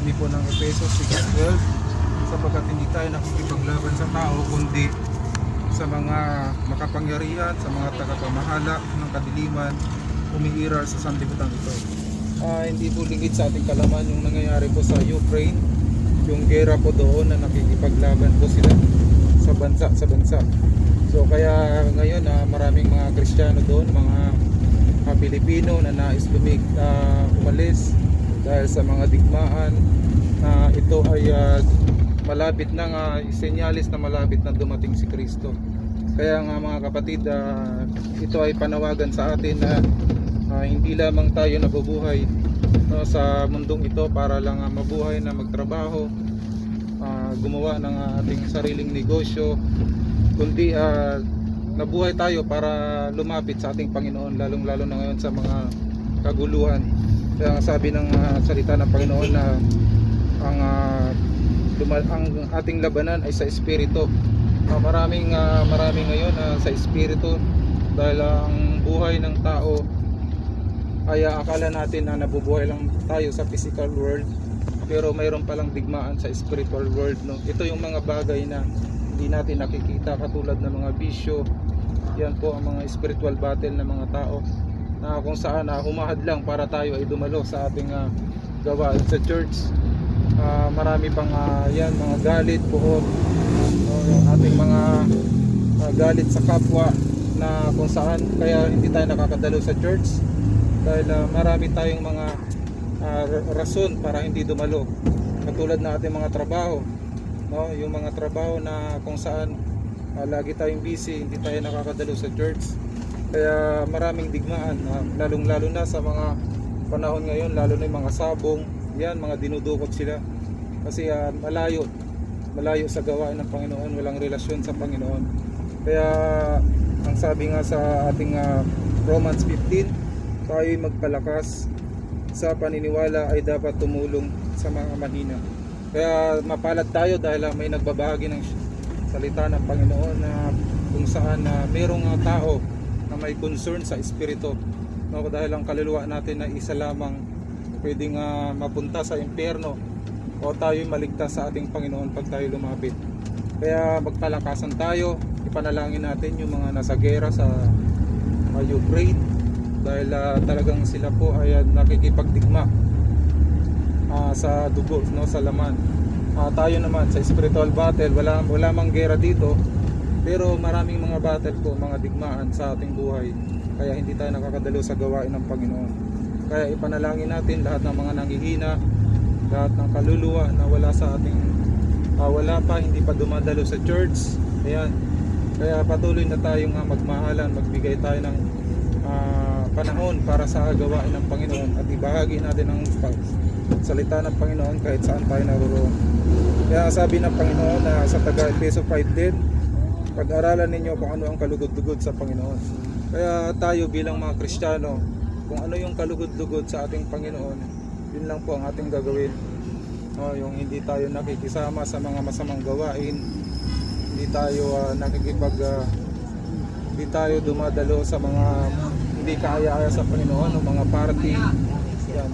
sabi po ng Efesos 6:12, sapagkat hindi tayo nakikipaglaban sa tao kundi sa mga makapangyarihan, sa mga tagapamahala ng kadiliman, umiiral sa sanlibutan ito. Hindi po lingid sa ating kalaman yung nangyayari po sa Ukraine, yung gera po doon na nakikipaglaban po sila sa bansa. So kaya ngayon maraming mga Kristiyano doon, mga Pilipino na nais umalis dahil sa mga digmaan na ito ay malapit na senyalis na malapit na dumating si Kristo. Kaya nga mga kapatid, ito ay panawagan sa atin na hindi lamang tayo nabubuhay sa mundong ito para lang mabuhay na magtrabaho, gumawa ng ating sariling negosyo, kundi nabuhay tayo para lumapit sa ating Panginoon, lalong-lalo na ngayon sa mga kaguluhan. Kaya sabi ng salita ng Panginoon na ang ating labanan ay sa espiritu. Maraming ngayon sa espiritu, dahil ang buhay ng tao ay akala natin na nabubuhay lang tayo sa physical world, pero mayroon palang digmaan sa spiritual world, no? Ito yung mga bagay na hindi natin nakikita, katulad ng mga bisyo. Yan po ang mga spiritual battle ng mga tao na kung saan humahadlang para tayo ay dumalo sa ating gawain sa church. Marami pang yan, mga galit po, yung ating mga galit sa kapwa, na kung saan kaya hindi tayo nakakadalo sa church dahil marami tayong mga rason para hindi dumalo, katulad na ating mga trabaho, no? Yung mga trabaho na kung saan lagi tayong busy, hindi tayo nakakadalo sa church. Kaya maraming digmaan, lalong-lalo na sa mga panahon ngayon, lalo na yung mga sabong, yan, mga dinudukot sila kasi malayo sa gawain ng Panginoon, walang relasyon sa Panginoon. Kaya ang sabi nga sa ating Romans 15, tayo'y magpalakas sa paniniwala ay dapat tumulong sa mga mahina. Kaya mapalad tayo dahil may nagbabahagi ng salita ng Panginoon na kung saan mayroong tao na may concern sa espiritu, no? Dahil ang kaluluwa natin na isa lamang pwedeng mapunta sa impyerno o tayo maligtas sa ating Panginoon pag tayo lumapit. Kaya magpalakasan tayo, ipanalangin natin yung mga nasa gera sa Ukraine, dahil talagang sila po ay nakikipagdigma sa dugo, no, sa laman. Tayo naman sa spiritual battle, wala mang gera dito, pero maraming mga battle po, mga digmaan sa ating buhay, kaya hindi tayo nakakadalo sa gawain ng Panginoon. Kaya ipanalangin natin lahat ng mga nanghihina, lahat ng kaluluwa na wala sa ating hindi pa dumadalo sa church. Ayan. Kaya patuloy na tayong magmahalan, magbigay tayo ng panahon para sa gawain ng Panginoon at ibahagi natin ang salita ng Panginoon kahit saan tayo naroon. Kaya sabi ng Panginoon na sa taga-Efeso 5:10, pag-aralan ninyo kung ano ang kalugod-lugod sa Panginoon. Kaya tayo bilang mga Kristiyano, kung ano yung kalugod-lugod sa ating Panginoon, yun lang po ang ating gagawin. Yung hindi tayo nakikisama sa mga masamang gawain, hindi tayo hindi tayo dumadalo sa mga hindi kaaya-aya sa Panginoon, o mga party. Yan.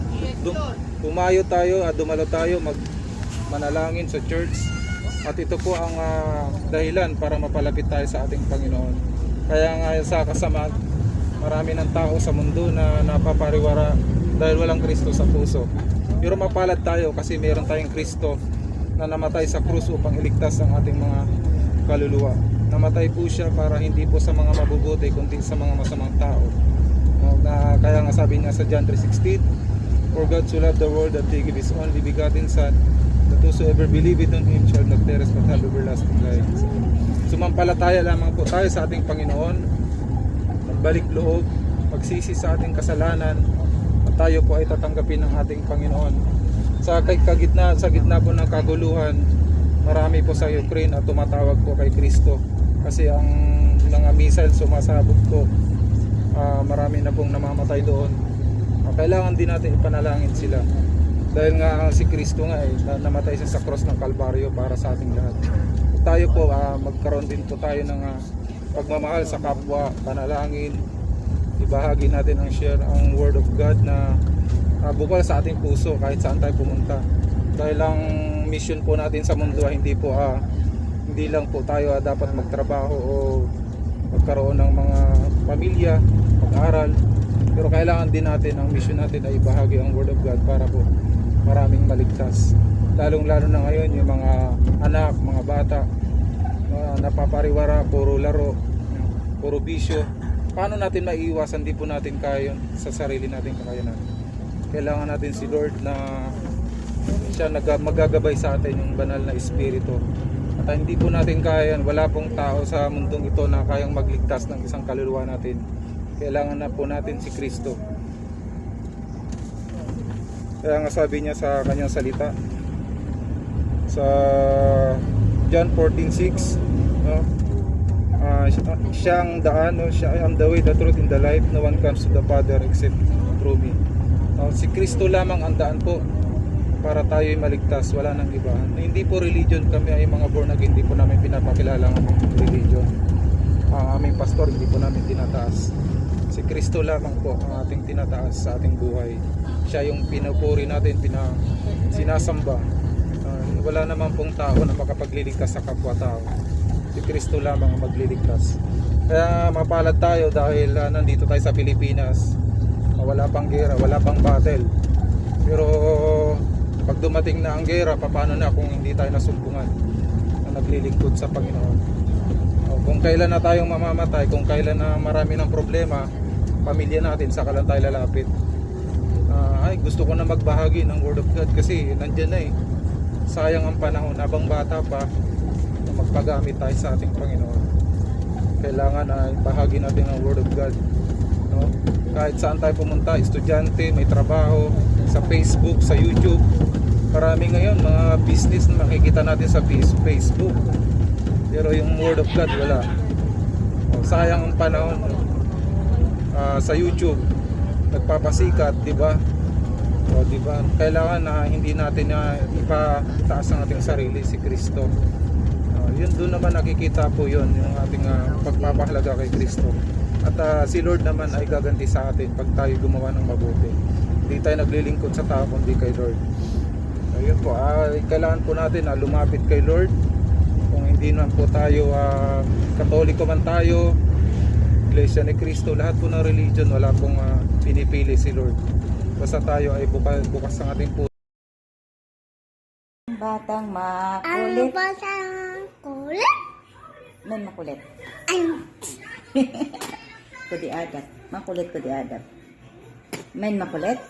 Pumayo tayo, dumalo tayo, manalangin sa church. At ito po ang dahilan para mapalapit tayo sa ating Panginoon. Kaya nga sa kasamaan, marami ng tao sa mundo na napapariwara dahil walang Kristo sa puso. Pero mapalad tayo kasi meron tayong Kristo na namatay sa krus upang iligtas ang ating mga kaluluwa. Namatay po siya para hindi po sa mga mabubuti kundi sa mga masamang tao. Kaya nga sabi niya sa John 3:16, for God so loved the world that He gave His only begotten Son, that whosoever believeth on Him shall not perish but have everlasting life. Sumampalataya lamang po tayo sa ating Panginoon, magbalik loob, magsisi sa ating kasalanan, at tayo po ay tatanggapin ng ating Panginoon. Sa gitna po ng kaguluhan, marami po sa Ukraine at tumatawag po kay Kristo kasi ang mga missile sumasabog po, marami na pong namamatay doon. Kailangan din natin ipanalangin sila dahil nga si Kristo nga namatay siya sa cross ng Kalbaryo para sa ating lahat. Tayo po magkaroon din po tayo ng pagmamahal sa kapwa, panalangin, ibahagi natin ang word of God na bukal sa ating puso kahit saan tayo pumunta. Dahil ang mission po natin sa mundo ay hindi lang po tayo dapat magtrabaho o magkaroon ng mga pamilya, mag-aral, pero kailangan din natin, ang mission natin ay ibahagi ang Word of God para po maraming maligtas. Lalong-lalo na ngayon yung mga anak, mga bata napapariwara, puro laro, puro bisyo. Paano natin maiiwasan? Di po natin kaya yun sa sarili nating kakayanan. Kailangan natin si Lord na siya magagabay sa atin, yung banal na espiritu. At hindi po natin kaya yan. Wala pong tao sa mundong ito na kayang magligtas ng isang kaluluwa natin. Kailangan na po natin si Kristo. Kaya nga sabi niya sa kanyang salita sa John 14:6, no? Siya ang daan, no? Siya ang the way, the truth, and the life. No one comes to the Father except through me. Si Kristo lamang ang daan po para tayo'y maligtas, wala nang iba. Hindi po religion, kami ay mga born again, hindi po namin pinapakilala ang religion. Ang aming pastor hindi po namin tinataas. Si Kristo lamang po ang ating tinataas sa ating buhay. Siya yung pinupuri natin, sinasamba. Wala naman pong tao na makapagliligtas sa kapwa-tao. Si Kristo lamang ang magliligtas. Kaya mapalad tayo dahil nandito tayo sa Pilipinas. Wala pang gera, wala pang battle. Pero pag dumating na ang gera, paano na kung hindi tayo nasumbungan na naglilingkod sa Panginoon? Kung kailan na tayong mamamatay, kung kailan na marami ng problema, pamilya natin, saka lang tayo lalapit. Ay, gusto ko na magbahagi ng Word of God kasi nandyan na eh. Sayang ang panahon, habang bata pa, na magpagamit tayo sa ating Panginoon. Kailangan ay bahagi natin ang Word of God, no? Kahit saan tayo pumunta, estudyante, may trabaho, sa Facebook, sa YouTube. Marami ngayon mga business na makikita natin sa Facebook. Pero yung Word of God, wala. Sayang ang panahon. Sa YouTube, nagpapasikat, di ba? Diba? Kailangan na hindi natin ipataas ang ating sarili, si Kristo. Yun doon naman nakikita po yun, yung ating pagpapahalaga kay Kristo. At si Lord naman ay gaganti sa atin pag tayo gumawa ng mabuti. Hindi tayo naglilingkod sa tao kundi kay Lord. Ayun po, kailangan po natin lumapit kay Lord. Kung hindi naman po tayo Katoliko man tayo, Iglesia ni Cristo, lahat po ng religion, wala pong pinipili si Lord. Basta tayo ay bukas ang ating puso. Batang makulit. Ano ba sa kulit? Men makulit. Ay, Kudi adat. Makulit kudi adat. Men makulit.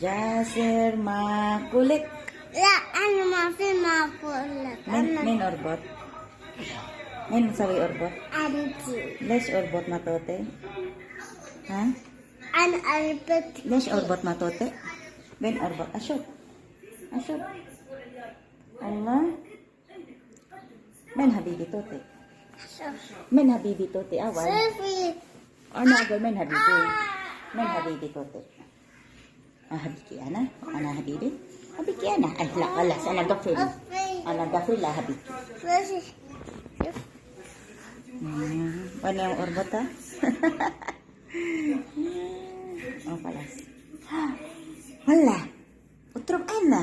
Jaser makulit. la, ano mafi makulit? Men orbot. Men sawi orbot. Anti. Les orbot matote. Ha? An alpet. Les orbot matote. Ben orbot. Asyot. Asyot. Allah. Men habibi tote. Men habibi tote awan. Selfie. Ano agad men habibi? Men habibi tote. Habiki ana? Ana habibi? Habiki ana. Ay la sana gafil. Ana gafil la habiki. Selfie. Ano yung orbot ha? Oh palas. Wala. Utrog ana.